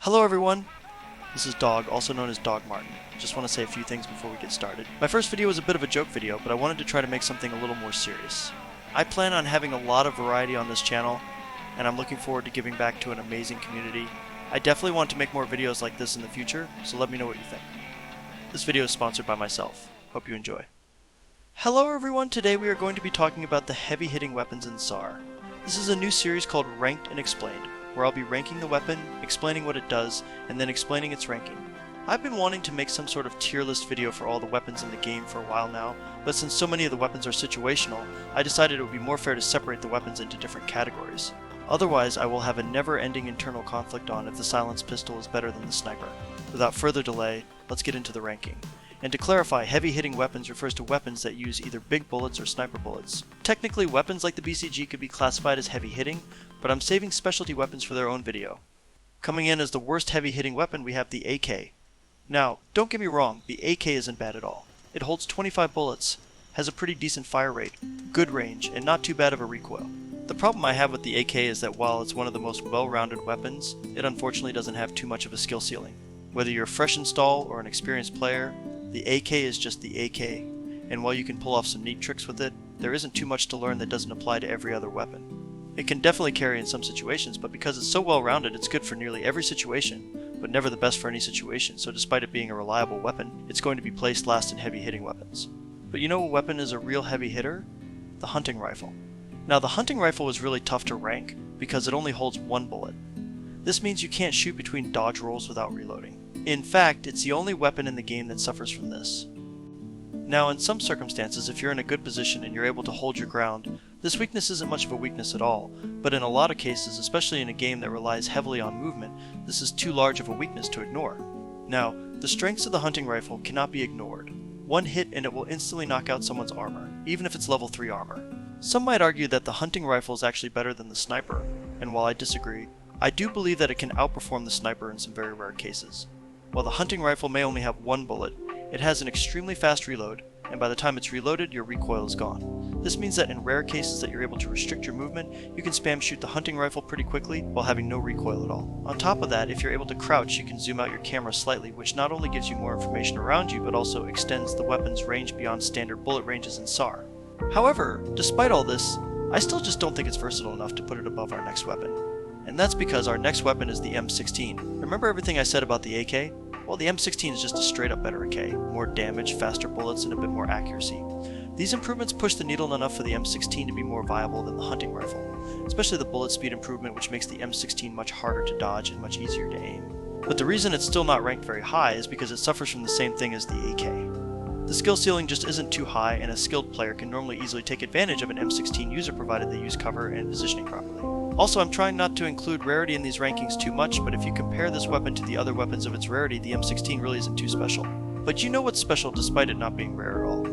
Hello everyone! This is Dog, also known as Dog Martin. Just want to say a few things before we get started. My first video was a bit of a joke video, but I wanted to try to make something a little more serious. I plan on having a lot of variety on this channel, and I'm looking forward to giving back to an amazing community. I definitely want to make more videos like this in the future, so let me know what you think. This video is sponsored by myself. Hope you enjoy. Hello everyone! Today we are going to be talking about the heavy-hitting weapons in SAR. This is a new series called Ranked and Explained, where I'll be ranking the weapon, explaining what it does, and then explaining its ranking. I've been wanting to make some sort of tier list video for all the weapons in the game for a while now, but since so many of the weapons are situational, I decided it would be more fair to separate the weapons into different categories. Otherwise, I will have a never-ending internal conflict on if the silenced pistol is better than the sniper. Without further delay, let's get into the ranking. And to clarify, heavy-hitting weapons refers to weapons that use either big bullets or sniper bullets. Technically, weapons like the BCG could be classified as heavy-hitting, but I'm saving specialty weapons for their own video. Coming in as the worst heavy-hitting weapon, we have the AK. Now, don't get me wrong, the AK isn't bad at all. It holds 25 bullets, has a pretty decent fire rate, good range, and not too bad of a recoil. The problem I have with the AK is that while it's one of the most well-rounded weapons, it unfortunately doesn't have too much of a skill ceiling. Whether you're a fresh install or an experienced player, the AK is just the AK, and while you can pull off some neat tricks with it, there isn't too much to learn that doesn't apply to every other weapon. It can definitely carry in some situations, but because it's so well-rounded, it's good for nearly every situation, but never the best for any situation, so despite it being a reliable weapon, it's going to be placed last in heavy-hitting weapons. But you know what weapon is a real heavy hitter? The hunting rifle. Now the hunting rifle is really tough to rank, because it only holds one bullet. This means you can't shoot between dodge rolls without reloading. In fact, it's the only weapon in the game that suffers from this. Now, in some circumstances, if you're in a good position and you're able to hold your ground, this weakness isn't much of a weakness at all, but in a lot of cases, especially in a game that relies heavily on movement, this is too large of a weakness to ignore. Now, the strengths of the hunting rifle cannot be ignored. One hit and it will instantly knock out someone's armor, even if it's level 3 armor. Some might argue that the hunting rifle is actually better than the sniper, and while I disagree, I do believe that it can outperform the sniper in some very rare cases. While the hunting rifle may only have one bullet, it has an extremely fast reload, and by the time it's reloaded, your recoil is gone. This means that in rare cases that you're able to restrict your movement, you can spam shoot the hunting rifle pretty quickly while having no recoil at all. On top of that, if you're able to crouch, you can zoom out your camera slightly, which not only gives you more information around you, but also extends the weapon's range beyond standard bullet ranges in SAR. However, despite all this, I still just don't think it's versatile enough to put it above our next weapon. And that's because our next weapon is the M16. Remember everything I said about the AK? Well, the M16 is just a straight up better AK, more damage, faster bullets, and a bit more accuracy. These improvements push the needle enough for the M16 to be more viable than the hunting rifle, especially the bullet speed improvement, which makes the M16 much harder to dodge and much easier to aim. But the reason it's still not ranked very high is because it suffers from the same thing as the AK. The skill ceiling just isn't too high, and a skilled player can normally easily take advantage of an M16 user provided they use cover and positioning properly. Also, I'm trying not to include rarity in these rankings too much, but if you compare this weapon to the other weapons of its rarity, the M16 really isn't too special. But you know what's special despite it not being rare at all?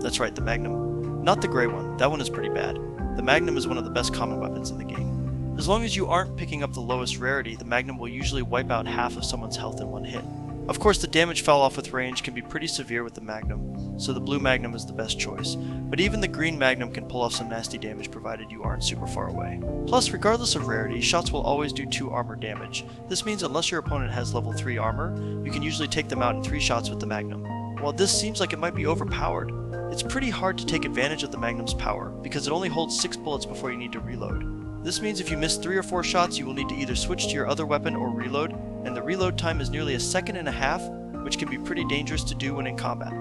That's right, the Magnum. Not the gray one, that one is pretty bad. The Magnum is one of the best common weapons in the game. As long as you aren't picking up the lowest rarity, the Magnum will usually wipe out half of someone's health in one hit. Of course, the damage fall off with range can be pretty severe with the Magnum, so the blue Magnum is the best choice, but even the green Magnum can pull off some nasty damage provided you aren't super far away. Plus, regardless of rarity, shots will always do 2 armor damage. This means unless your opponent has level 3 armor, you can usually take them out in 3 shots with the Magnum. While this seems like it might be overpowered, it's pretty hard to take advantage of the Magnum's power, because it only holds 6 bullets before you need to reload. This means if you miss 3 or 4 shots, you will need to either switch to your other weapon or reload, and the reload time is nearly 1.5 seconds, which can be pretty dangerous to do when in combat.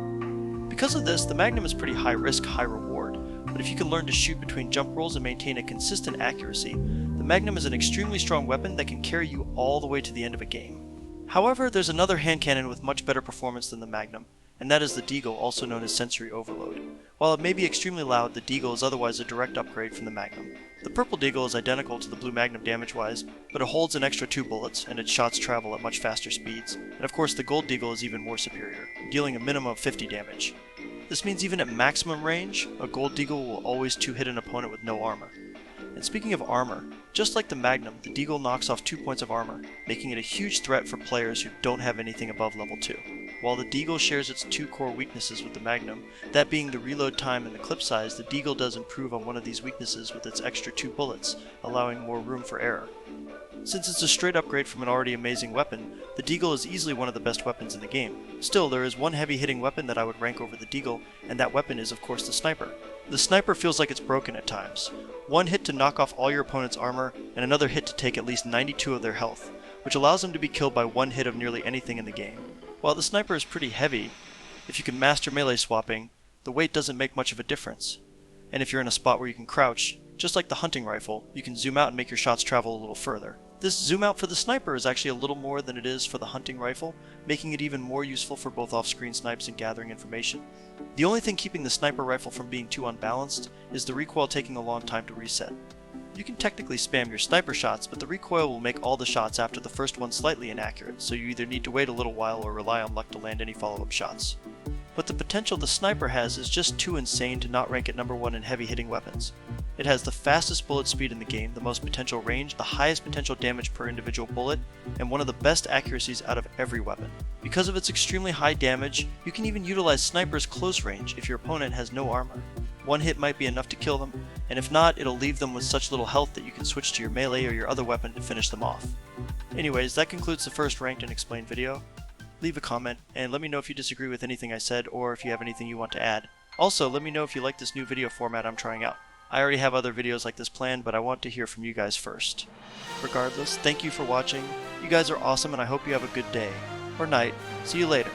Because of this, the Magnum is pretty high risk, high reward, but if you can learn to shoot between jump rolls and maintain a consistent accuracy, the Magnum is an extremely strong weapon that can carry you all the way to the end of a game. However, there's another hand cannon with much better performance than the Magnum, and that is the Deagle, also known as Sensory Overload. While it may be extremely loud, the Deagle is otherwise a direct upgrade from the Magnum. The purple Deagle is identical to the blue Magnum damage-wise, but it holds an extra 2 bullets, and its shots travel at much faster speeds. And of course the gold Deagle is even more superior, dealing a minimum of 50 damage. This means even at maximum range, a gold Deagle will always 2-hit an opponent with no armor. And speaking of armor, just like the Magnum, the Deagle knocks off 2 points of armor, making it a huge threat for players who don't have anything above level 2. While the Deagle shares its 2 core weaknesses with the Magnum, that being the reload time and the clip size, the Deagle does improve on one of these weaknesses with its extra 2 bullets, allowing more room for error. Since it's a straight upgrade from an already amazing weapon, the Deagle is easily one of the best weapons in the game. Still, there is one heavy hitting weapon that I would rank over the Deagle, and that weapon is of course the Sniper. The Sniper feels like it's broken at times. One hit to knock off all your opponent's armor, and another hit to take at least 92 of their health, which allows them to be killed by one hit of nearly anything in the game. While the Sniper is pretty heavy, if you can master melee swapping, the weight doesn't make much of a difference. And if you're in a spot where you can crouch, just like the hunting rifle, you can zoom out and make your shots travel a little further. This zoom out for the Sniper is actually a little more than it is for the hunting rifle, making it even more useful for both off-screen snipes and gathering information. The only thing keeping the Sniper rifle from being too unbalanced is the recoil taking a long time to reset. You can technically spam your sniper shots, but the recoil will make all the shots after the first one slightly inaccurate, so you either need to wait a little while or rely on luck to land any follow-up shots. But the potential the Sniper has is just too insane to not rank it number 1 in heavy hitting weapons. It has the fastest bullet speed in the game, the most potential range, the highest potential damage per individual bullet, and one of the best accuracies out of every weapon. Because of its extremely high damage, you can even utilize Sniper's close range if your opponent has no armor. One hit might be enough to kill them, and if not, it'll leave them with such little health that you can switch to your melee or your other weapon to finish them off. Anyways, that concludes the first ranked and explained video. Leave a comment, and let me know if you disagree with anything I said or if you have anything you want to add. Also, let me know if you like this new video format I'm trying out. I already have other videos like this planned, but I want to hear from you guys first. Regardless, thank you for watching. You guys are awesome, and I hope you have a good day. Or night. See you later.